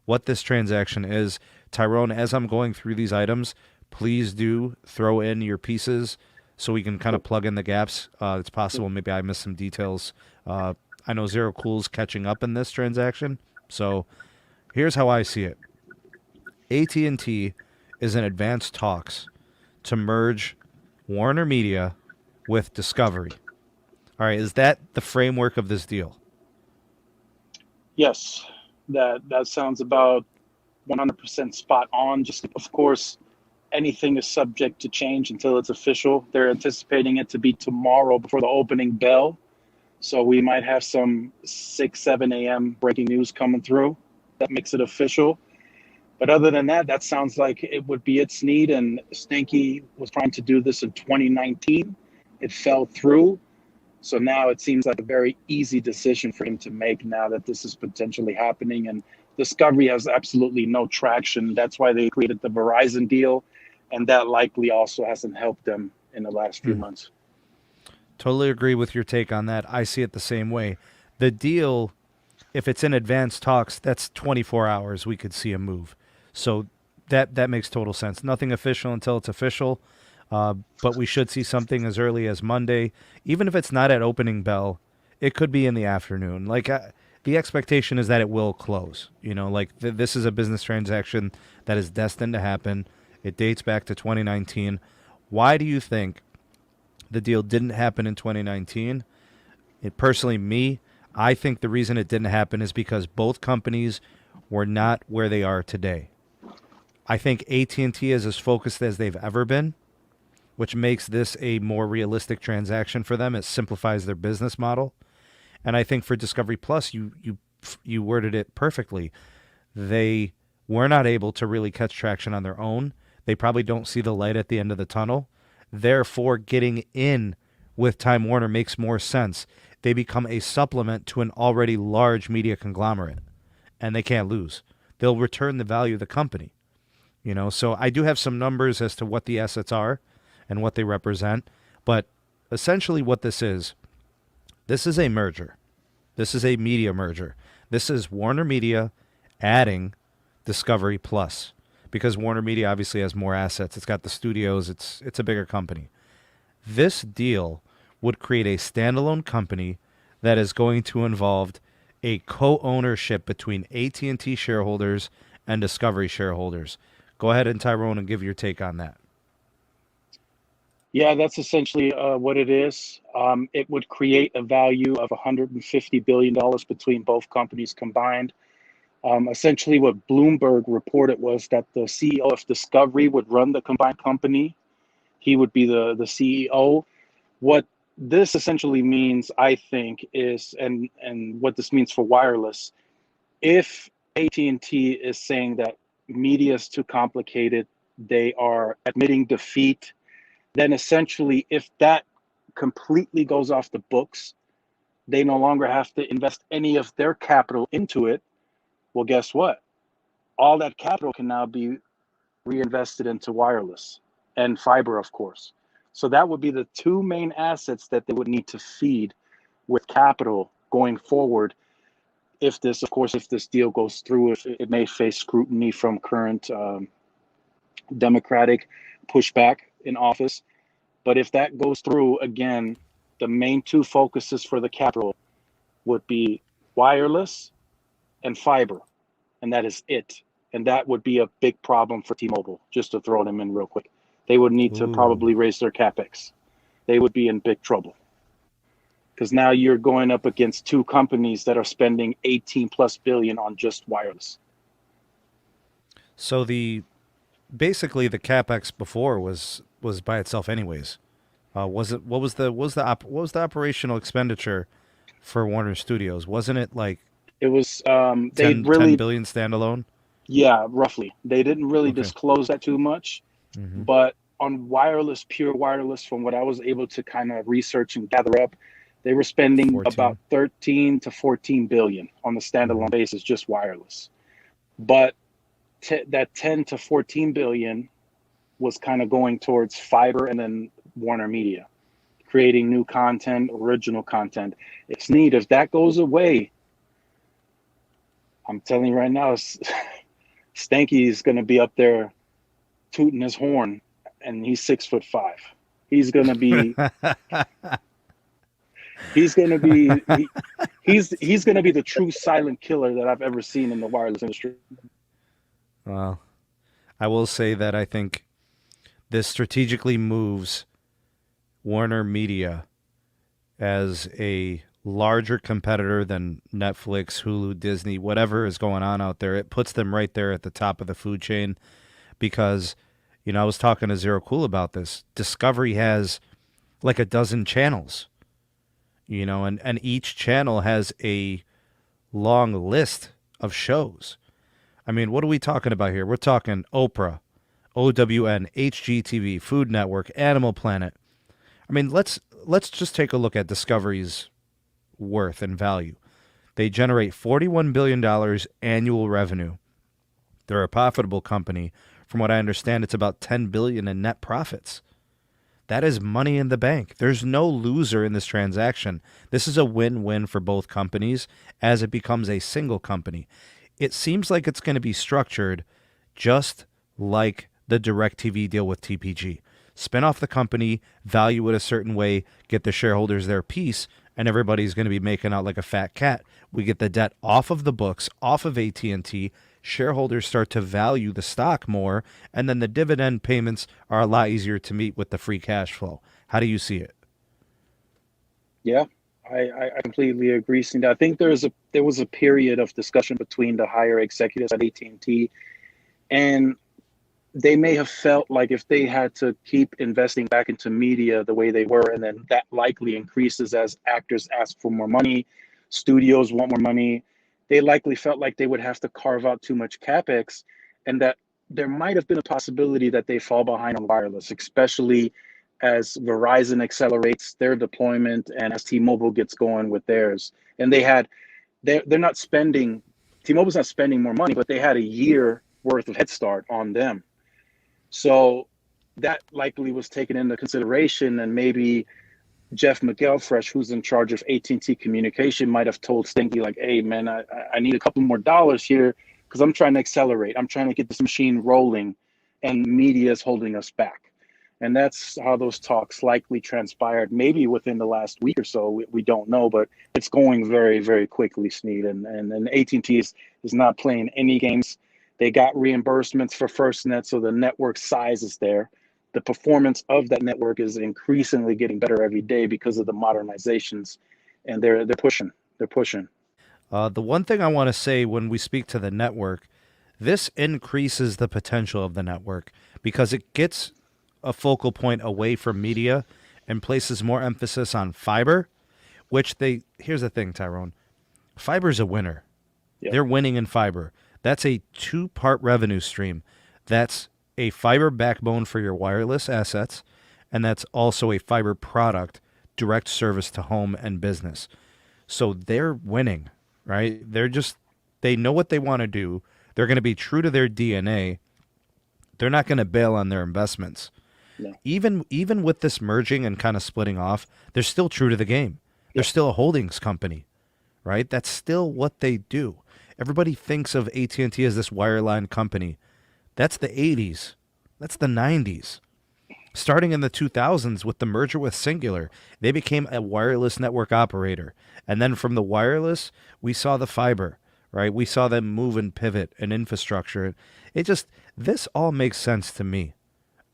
what this transaction is. Tyrone, as I'm going through these items, please do throw in your pieces so we can kind of plug in the gaps. It's possible maybe I missed some details. I know Zero Cool's catching up in this transaction. So here's how I see it. AT&T is in advanced talks to merge Warner Media with Discovery. All right, is that the framework of this deal? Yes, that sounds about 100% spot on. Just, of course, anything is subject to change until it's official. They're anticipating it to be tomorrow before the opening bell. So we might have some 6, 7 a.m. breaking news coming through that makes it official. But other than that, that sounds like it would be it, Sneed. And Stanky was trying to do this in 2019. It fell through. So now it seems like a very easy decision for him to make now that this is potentially happening. And Discovery has absolutely no traction. That's why they created the Verizon deal. And that likely also hasn't helped them in the last few months. Totally agree with your take on that. I see it the same way. The deal, if it's in advanced talks, that's 24 hours we could see a move. So that makes total sense. Nothing official until it's official. But we should see something as early as Monday. Even if it's not at opening bell, it could be in the afternoon. Like the expectation is that it will close. You know, like this is a business transaction that is destined to happen. It dates back to 2019. Why do you think the deal didn't happen in 2019? I think the reason it didn't happen is because both companies were not where they are today. I think AT&T is as focused as they've ever been, which makes this a more realistic transaction for them. It simplifies their business model. And I think for Discovery Plus, you worded it perfectly. They were not able to really catch traction on their own. They probably don't see the light at the end of the tunnel. Therefore, getting in with Time Warner makes more sense. They become a supplement to an already large media conglomerate, and they can't lose. They'll return the value of the company. You know, so I do have some numbers as to what the assets are and what they represent. But essentially what this is a merger. This is a media merger. This is Warner Media adding Discovery Plus, because Warner Media obviously has more assets. It's got the studios. It's a bigger company. This deal would create a standalone company that is going to involve a co-ownership between AT&T shareholders and Discovery shareholders. Go ahead and Tyrone and give your take on that. Yeah, that's essentially what it is. It would create a value of $150 billion between both companies combined. Essentially what Bloomberg reported was that the CEO of Discovery would run the combined company. He would be the CEO. What this essentially means, I think, is, and what this means for wireless, if AT&T is saying that media is too complicated, they are admitting defeat, then essentially if that completely goes off the books, they no longer have to invest any of their capital into it. Well, guess what? All that capital can now be reinvested into wireless and fiber, of course. So that would be the two main assets that they would need to feed with capital going forward. If this deal goes through, if it may face scrutiny from current Democratic pushback in office. But if that goes through, again, the main two focuses for the capital would be wireless and fiber, and that is it. And that would be a big problem for T-Mobile, just to throw them in real quick. They would need to probably raise their capex. They would be in big trouble. Because now you're going up against two companies that are spending 18 plus billion on just wireless. So basically the capex before was by itself anyways. What was the operational expenditure for Warner Studios? Wasn't it like it was 10 billion standalone? Yeah, roughly. They didn't really disclose that too much, but on wireless, pure wireless, from what I was able to kind of research and gather up, they were spending about 13 to 14 billion on the standalone basis, just wireless. But that 10 to 14 billion was kind of going towards fiber and then Warner Media, creating new content, original content. It's neat. If that goes away, I'm telling you right now, Stanky's going to be up there tooting his horn, and he's 6'5". He's going to be he's going to be he's going to be the true silent killer that I've ever seen in the wireless industry. Well, I will say that I think this strategically moves Warner Media as a larger competitor than Netflix, Hulu, Disney, whatever is going on out there. It puts them right there at the top of the food chain because, you know, I was talking to Zero Cool about this. Discovery has like a dozen channels, you know, and each channel has a long list of shows. I mean, what are we talking about here? We're talking Oprah, OWN, HGTV, Food Network, Animal Planet. I mean, let's just take a look at Discovery's worth and value. They generate $41 billion annual revenue. They're a profitable company. From what I understand, it's about $10 billion in net profits. That is money in the bank. There's no loser in this transaction. This is a win-win for both companies as it becomes a single company. It seems like it's going to be structured just like the DirecTV deal with TPG. Spin off the company, value it a certain way, get the shareholders their piece, and everybody's going to be making out like a fat cat. We get the debt off of the books, off of AT&T. Shareholders start to value the stock more, and then the dividend payments are a lot easier to meet with the free cash flow. How do you see it? Yeah, I completely agree, Sneed. I think there was a period of discussion between the higher executives at AT&T, and they may have felt like if they had to keep investing back into media the way they were, and then that likely increases as actors ask for more money, studios want more money, they likely felt like they would have to carve out too much capex, and that there might have been a possibility that they fall behind on wireless, especially as Verizon accelerates their deployment and as T-Mobile gets going with theirs. And they're not spending, T-Mobile's not spending more money, but they had a year worth of head start on them. So that likely was taken into consideration, and maybe Jeff McElfresh, who's in charge of AT&T communication, might have told Stinky, like, hey, man, I need a couple more dollars here because I'm trying to accelerate. I'm trying to get this machine rolling, and media is holding us back. And that's how those talks likely transpired, maybe within the last week or so. We don't know, but it's going very, very quickly, Sneed. And AT&T is not playing any games. They got reimbursements for FirstNet, so the network size is there. The performance of that network is increasingly getting better every day because of the modernizations, and they're pushing. They're pushing. The one thing I want to say when we speak to the network, this increases the potential of the network because it gets a focal point away from media and places more emphasis on fiber, which here's the thing, Tyrone. Fiber's a winner. Yep. They're winning in fiber. That's a two-part revenue stream. That's a fiber backbone for your wireless assets, and that's also a fiber product, direct service to home and business. So they're winning, right? They know what they want to do. They're going to be true to their DNA. They're not going to bail on their investments. No. Even with this merging and kind of splitting off, they're still true to the game. They're still a holdings company, right? That's still what they do. Everybody thinks of AT&T as this wireline company. That's the 80s. That's the 90s. Starting in the 2000s with the merger with Singular, they became a wireless network operator. And then from the wireless, we saw the fiber, right? We saw them move and pivot and infrastructure. This all makes sense to me.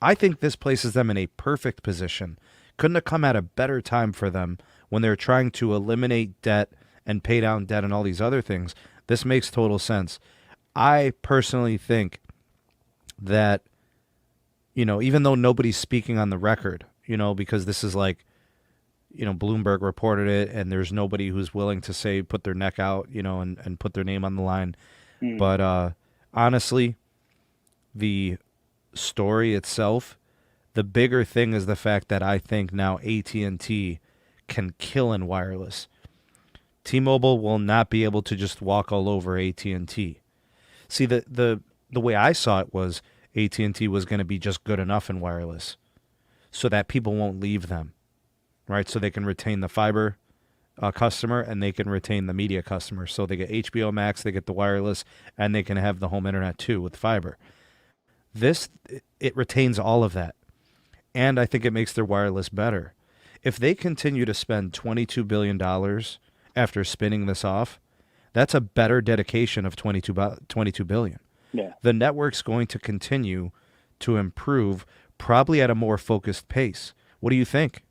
I think this places them in a perfect position. Couldn't have come at a better time for them when they're trying to eliminate debt and pay down debt and all these other things. This makes total sense. I personally think that, you know, even though nobody's speaking on the record, you know, because this is like, you know, Bloomberg reported it and there's nobody who's willing to say, put their neck out, you know, and put their name on the line. But honestly, the story itself, the bigger thing is the fact that I think now AT&T can kill in wireless. T-Mobile will not be able to just walk all over AT&T. See, the way I saw it was AT&T was going to be just good enough in wireless so that people won't leave them, right? So they can retain the fiber customer, and they can retain the media customer. So they get HBO Max, they get the wireless, and they can have the home internet too with fiber. This, it retains all of that. And I think it makes their wireless better. If they continue to spend $22 billion after spinning this off, that's a better dedication of $22 billion. Yeah. The network's going to continue to improve, probably at a more focused pace. What do you think?